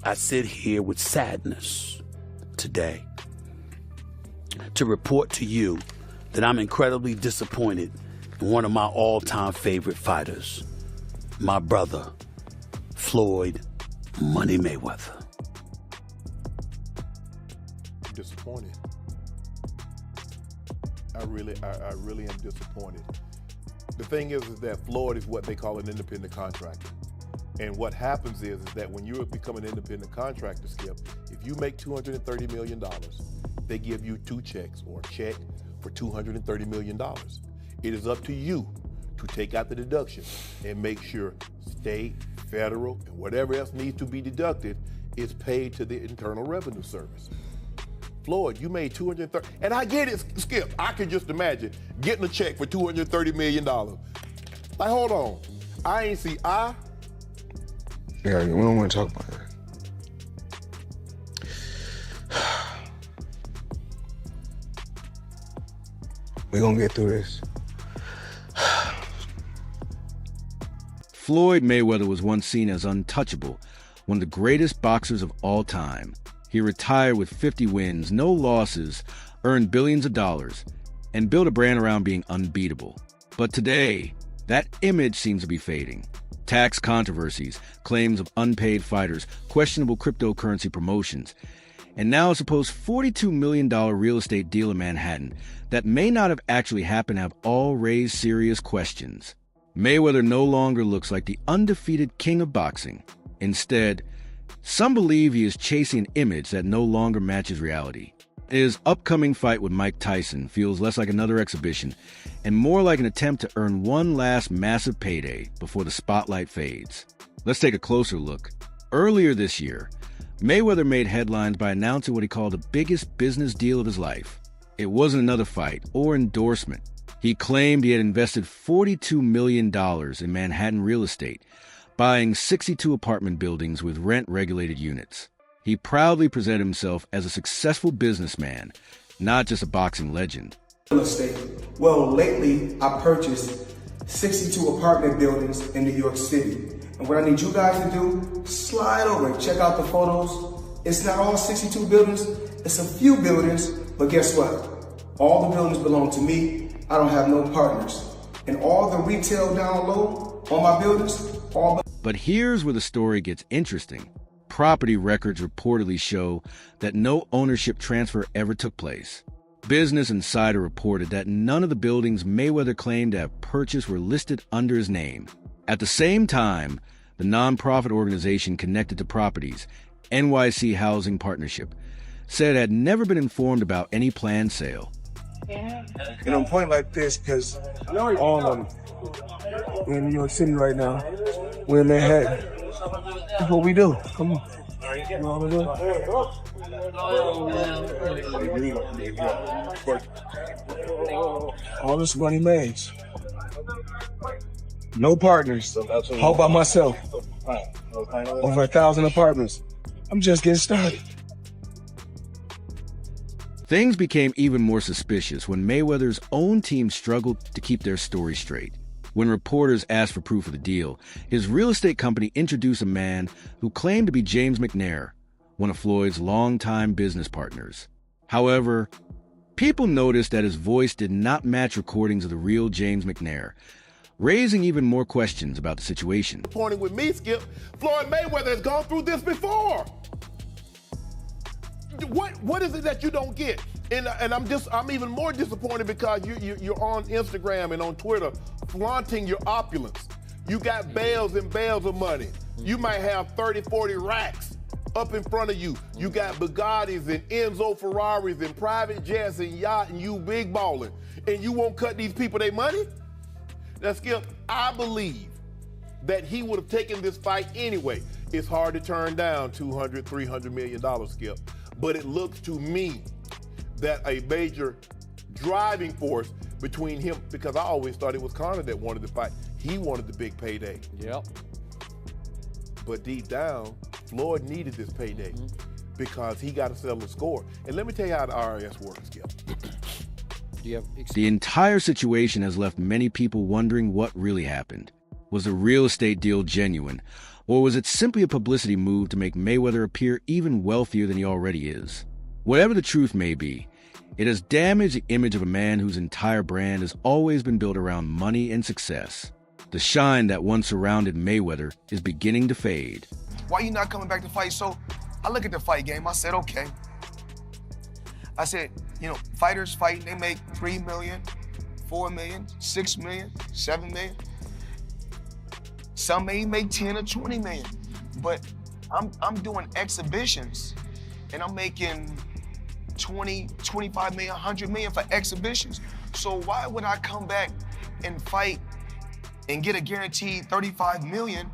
I sit here with sadness today to report to you that I'm incredibly disappointed in one of my all-time favorite fighters, my brother, Floyd Money Mayweather. I'm disappointed. I really am disappointed. The thing is that Floyd is what they call an independent contractor. And what happens is that when you become an independent contractor, Skip, if you make $230 million, they give you two checks or a check for $230 million. It is up to you to take out the deduction and make sure state, federal, and whatever else needs to be deducted is paid to the Internal Revenue Service. Floyd, you made $230, and I get it, Skip. I can just imagine getting a check for $230 million. Like, hold on, I ain't see I. Yeah, we don't want to talk about that. We're gonna get through this. Floyd Mayweather was once seen as untouchable, one of the greatest boxers of all time. He retired with 50 wins, no losses, earned billions of dollars, and built a brand around being unbeatable. But today, that image seems to be fading. Tax controversies, claims of unpaid fighters, questionable cryptocurrency promotions, and now a supposed $42 million real estate deal in Manhattan that may not have actually happened have all raised serious questions. Mayweather no longer looks like the undefeated king of boxing. Instead, some believe he is chasing an image that no longer matches reality. His upcoming fight with Mike Tyson feels less like another exhibition and more like an attempt to earn one last massive payday before the spotlight fades. Let's take a closer look. Earlier this year, Mayweather made headlines by announcing what he called the biggest business deal of his life. It wasn't another fight or endorsement. He claimed he had invested $42 million in Manhattan real estate, buying 62 apartment buildings with rent-regulated units. He proudly presented himself as a successful businessman, not just a boxing legend. Real estate. Well, lately I purchased 62 apartment buildings in New York City. And what I need you guys to do, slide over and check out the photos. It's not all 62 buildings, it's a few buildings, but guess what? All the buildings belong to me. I don't have no partners. And all the retail down low on my buildings, all. But here's where the story gets interesting. Property records reportedly show that no ownership transfer ever took place. Business Insider reported that none of the buildings Mayweather claimed to have purchased were listed under his name. At the same time, the nonprofit organization connected to properties, NYC Housing Partnership, said it had never been informed about any planned sale. And on a point like this, because all of them, we're in New York City right now, we're in Manhattan. That's what we do. Come on. You know what I'm doing? All this money made. No partners. All by myself. Over 1,000 apartments. I'm just getting started. Things became even more suspicious when Mayweather's own team struggled to keep their story straight. When reporters asked for proof of the deal, his real estate company introduced a man who claimed to be James McNair, one of Floyd's longtime business partners. However, people noticed that his voice did not match recordings of the real James McNair, raising even more questions about the situation. Pointing with me, Skip, Floyd Mayweather has gone through this before. What is it that you don't get? And I'm even more disappointed because you're on Instagram and on Twitter flaunting your opulence. You got bales and bales of money. You might have 30, 40 racks up in front of you. You got Bugattis and Enzo Ferraris and private jets and yacht and you big balling. And you won't cut these people their money? Now, Skip, I believe that he would have taken this fight anyway. It's hard to turn down $200, $300 million, Skip. But it looks to me that a major driving force between him, because I always thought it was Conor that wanted the fight. He wanted the big payday. Yep. But deep down, Floyd needed this payday because he got to settle the score. And let me tell you how the IRS works, Skip. The entire situation has left many people wondering what really happened. Was the real estate deal genuine? Or was it simply a publicity move to make Mayweather appear even wealthier than he already is? Whatever the truth may be, it has damaged the image of a man whose entire brand has always been built around money and success. The shine that once surrounded Mayweather is beginning to fade. Why you not coming back to fight? So I look at the fight game, I said, okay. I said, you know, fighters fighting, they make 3 million, 4 million, 6 million, 7 million. Some may make 10 or 20 million. But I'm doing exhibitions and I'm making 20, 25 million, 100 million for exhibitions. So why would I come back and fight and get a guaranteed 35 million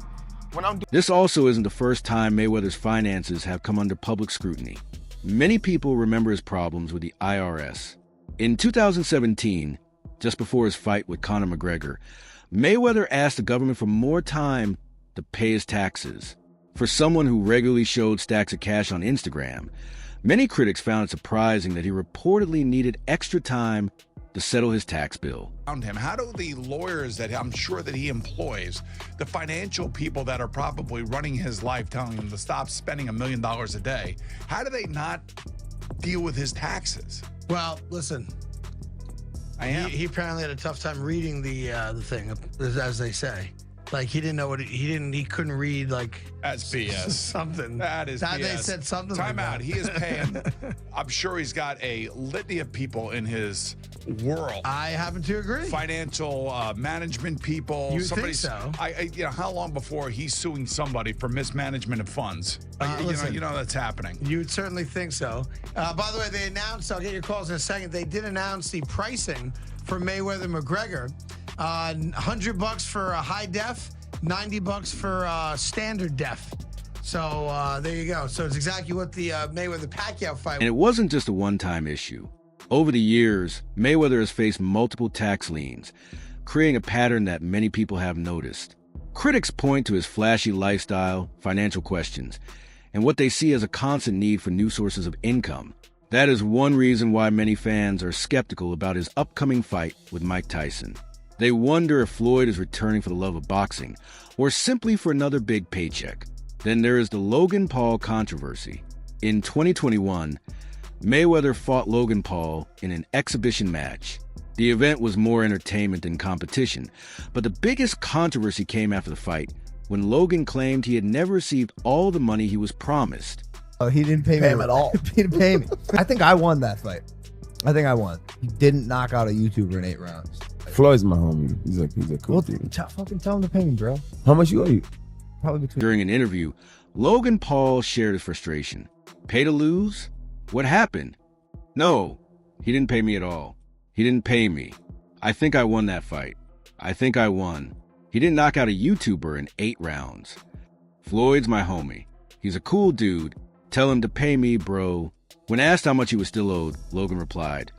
when I'm This also isn't the first time Mayweather's finances have come under public scrutiny. Many people remember his problems with the IRS. In 2017, just before his fight with Conor McGregor, Mayweather asked the government for more time to pay his taxes. For someone who regularly showed stacks of cash on Instagram, many critics found it surprising that he reportedly needed extra time to settle his tax bill. How do the lawyers that I'm sure that he employs, the financial people that are probably running his life, telling him to stop spending $1 million a day, how do they not deal with his taxes? Well, listen, he apparently had a tough time reading the thing, as they say. Like he didn't know what he couldn't read like that's BS. Something. That is BS. They said something. Time like out. That. He is paying. I'm sure he's got a litany of people in his world. I happen to agree. Financial management people. You think so? You know, how long before he's suing somebody for mismanagement of funds? You know that's happening. You would certainly think so. By the way, they announced. I'll get your calls in a second. They did announce the pricing for Mayweather McGregor. $100 for a high def, $90 for standard def. So there you go. So it's exactly what the Mayweather-Pacquiao fight. And it wasn't just a one-time issue. Over the years, Mayweather has faced multiple tax liens, creating a pattern that many people have noticed. Critics point to his flashy lifestyle, financial questions, and what they see as a constant need for new sources of income. That is one reason why many fans are skeptical about his upcoming fight with Mike Tyson. They wonder if Floyd is returning for the love of boxing or simply for another big paycheck. Then there is the Logan Paul controversy. In 2021, Mayweather fought Logan Paul in an exhibition match. The event was more entertainment than competition, but the biggest controversy came after the fight when Logan claimed he had never received all the money he was promised. He didn't pay me at all. He didn't pay me. I think I won that fight. I think I won. He didn't knock out a YouTuber in 8 rounds. Floyd's my homie. He's a cool dude. Fucking tell him to pay me, bro. How much you owe you? Probably between. During an interview, Logan Paul shared his frustration. Pay to lose? What happened? No, he didn't pay me at all. He didn't pay me. I think I won that fight. I think I won. He didn't knock out a YouTuber in 8 rounds. Floyd's my homie. He's a cool dude. Tell him to pay me, bro. When asked how much he was still owed, Logan replied,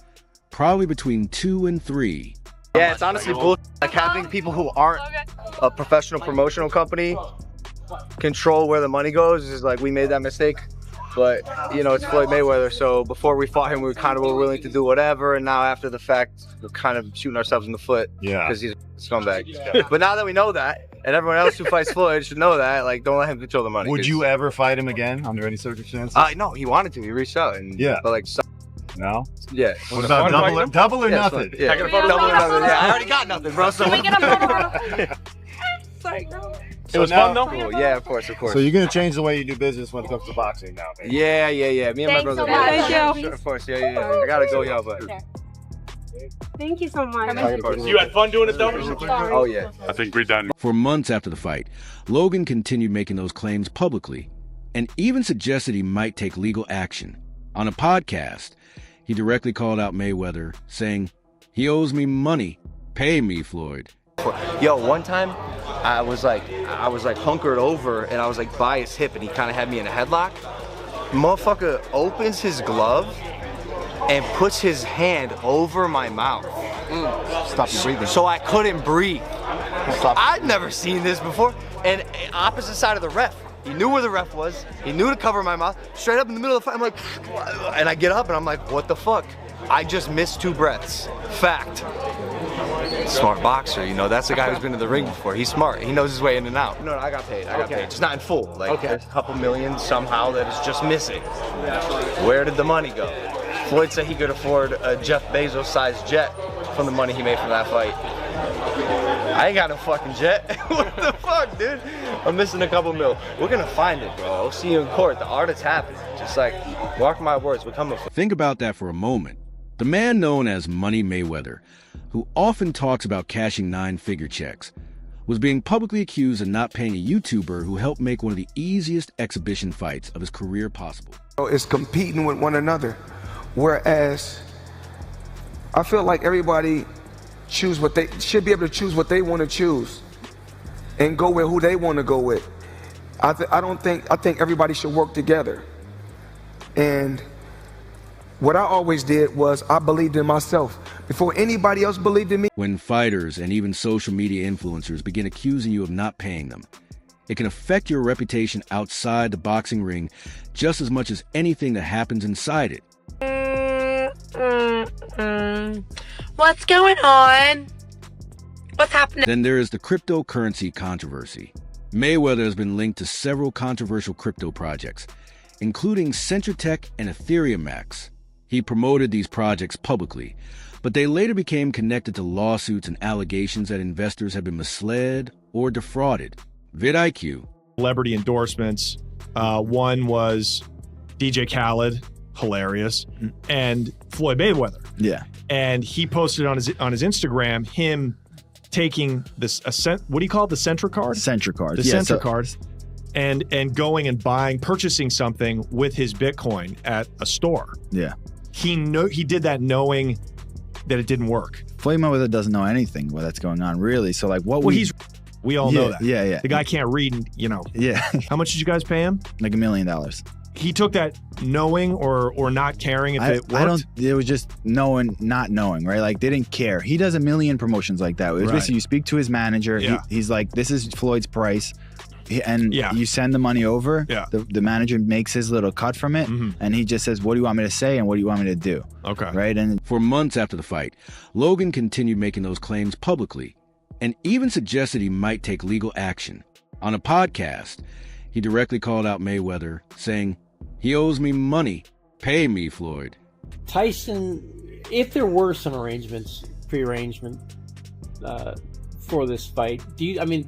probably between 2 and 3. Yeah, it's honestly bullshit. Like having people who aren't a professional promotional company control where the money goes is like, we made that mistake. But, you know, it's Floyd Mayweather, so before we fought him, we kind of were willing to do whatever, and now after the fact, we're kind of shooting ourselves in the foot. Yeah. Because he's a scumbag. But now that we know that, and everyone else who fights Floyd should know that, like, don't let him control the money. Would you ever fight him again under any circumstances? No, he wanted to. He reached out. And, Yeah. But, like, No? yeah. What about double or nothing? Yeah. I got a photo. Double or nothing. Yeah, I already got nothing, bro. So. Can we get a photo? Sorry, girl. It was fun though? Cool. Yeah, of course. So you're going to change the way you do business when it comes to boxing now, man? Yeah. Me and my brother. so much. Thank you. Sure, of course. Yeah. I gotta go, y'all, but. Thank you so much. You had fun doing it though? Oh yeah. I think we're done. For months after the fight, Logan continued making those claims publicly and even suggested he might take legal action. On a podcast, he directly called out Mayweather, saying, "He owes me money. Pay me, Floyd." Yo, one time I was like hunkered over and I was like by his hip and he kind of had me in a headlock. Motherfucker opens his glove and puts his hand over my mouth. Stop you breathing. So I couldn't breathe. I'd never seen this before. And opposite side of the ref. He knew where the ref was. He knew to cover my mouth. Straight up in the middle of the fight, I'm like, and I get up and I'm like, what the fuck? I just missed 2 breaths. Fact. Smart boxer, you know. That's the guy who's been to the ring before. He's smart. He knows his way in and out. No, I got paid. I got paid. Just not in full. Like, there's a couple million somehow that is just missing. Where did the money go? Floyd said he could afford a Jeff Bezos-sized jet from the money he made from that fight. I ain't got no fucking jet. What the fuck, dude? I'm missing a couple mil. We're gonna find it, bro. I'll see you in court. The art is happening. Just like, mark my words, we're coming for. Think about that for a moment. The man known as Money Mayweather, who often talks about cashing 9-figure checks, was being publicly accused of not paying a YouTuber who helped make one of the easiest exhibition fights of his career possible. It's competing with one another, whereas I feel like everybody choose what they should be able to choose what they want to choose and go with who they want to go with. I think everybody should work together. And what I always did was I believed in myself before anybody else believed in me. When fighters and even social media influencers begin accusing you of not paying them, it can affect your reputation outside the boxing ring just as much as anything that happens inside it. What's going on? What's happening? Then there is the cryptocurrency controversy. Mayweather has been linked to several controversial crypto projects, including Centratech and Ethereum Max. He promoted these projects publicly, but they later became connected to lawsuits and allegations that investors have been misled or defrauded. vidIQ. Celebrity endorsements. One was DJ Khaled, hilarious, and Floyd Mayweather. Yeah. And he posted on his Instagram him taking this what do you call it? The Centra card? Centra card. The Centra cards. And going and purchasing something with his Bitcoin at a store. Yeah. He did that knowing that it didn't work. Floyd Mayweather doesn't know anything that's going on, really. So like we all know that. Yeah. The guy can't read, you know. Yeah. How much did you guys pay him? Like $1 million. He took that knowing or not caring if it worked? It was just not knowing, right? Like they didn't care. He does a million promotions like that. It was basically you speak to his manager. Yeah. He's like, this is Floyd's price. And you send the money over. Yeah. The manager makes his little cut from it. Mm-hmm. And he just says, what do you want me to say? And what do you want me to do? Okay. Right. And for months after the fight, Logan continued making those claims publicly and even suggested he might take legal action. On a podcast, he directly called out Mayweather, saying, "He owes me money. Pay me, Floyd." Tyson, if there were some prearrangement for this fight,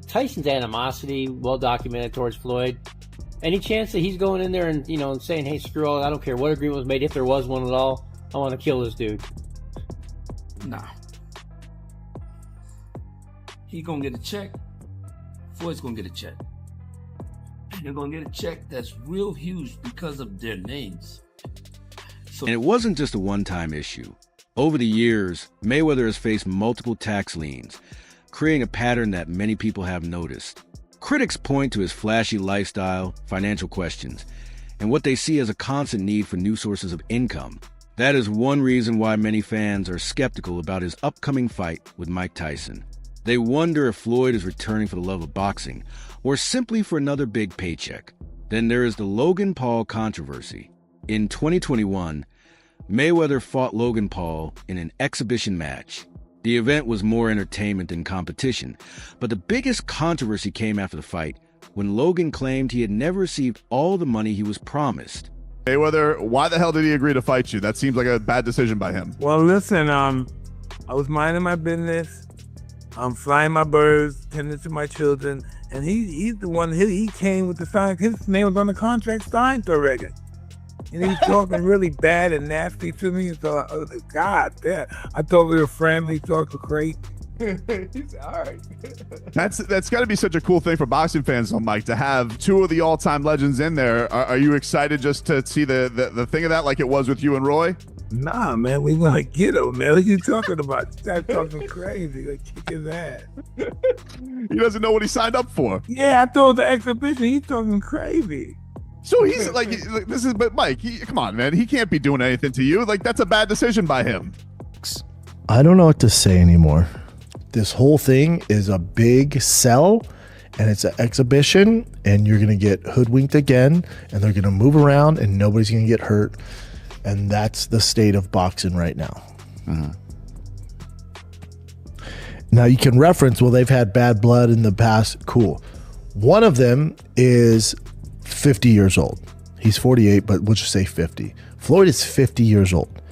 Tyson's animosity, well documented towards Floyd. Any chance that he's going in there and and saying, "Hey, screw all, I don't care what agreement was made, if there was one at all, I want to kill this dude"? Nah. He gonna get a check. Floyd's gonna get a check. They're going to get a check that's real huge because of their names. And it wasn't just a one-time issue. Over the years, Mayweather has faced multiple tax liens, creating a pattern that many people have noticed. Critics point to his flashy lifestyle, financial questions, and what they see as a constant need for new sources of income. That is one reason why many fans are skeptical about his upcoming fight with Mike Tyson. They wonder if Floyd is returning for the love of boxing or simply for another big paycheck. Then there is the Logan Paul controversy. In 2021, Mayweather fought Logan Paul in an exhibition match. The event was more entertainment than competition, but the biggest controversy came after the fight when Logan claimed he had never received all the money he was promised. Mayweather, why the hell did he agree to fight you? That seems like a bad decision by him. Well, listen, I was minding my business. I'm flying my birds, tending to my children, and he's the one, he came with the sign, his name was on the contract signed already. And he was talking really bad and nasty to me, so I was like, God damn. I thought we were friendly, he talked great. He's all right. That's got to be such a cool thing for boxing fans, though, Mike, to have two of the all-time legends in there. Are you excited just to see the thing of that like it was with you and Roy? Nah, man, we want to get him, man. What are you talking about? Start talking crazy, like kick his ass. He doesn't know what he signed up for. Yeah, I thought it was an exhibition. He's talking crazy. So he's like, but Mike, come on, man. He can't be doing anything to you. Like, that's a bad decision by him. I don't know what to say anymore. This whole thing is a big sell, and it's an exhibition, and you're going to get hoodwinked again, and they're going to move around, and nobody's going to get hurt. And that's the state of boxing right now. Now you can reference, well, they've had bad blood in the past. Cool. One of them is 50 years old. He's 48, but we'll just say 50. Floyd is 50 years old.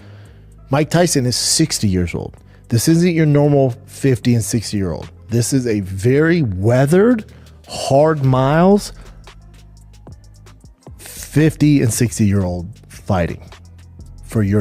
Mike Tyson is 60 years old. This isn't your normal 50 and 60-year-old. This is a very weathered, hard miles, 50 and 60-year-old fighting for your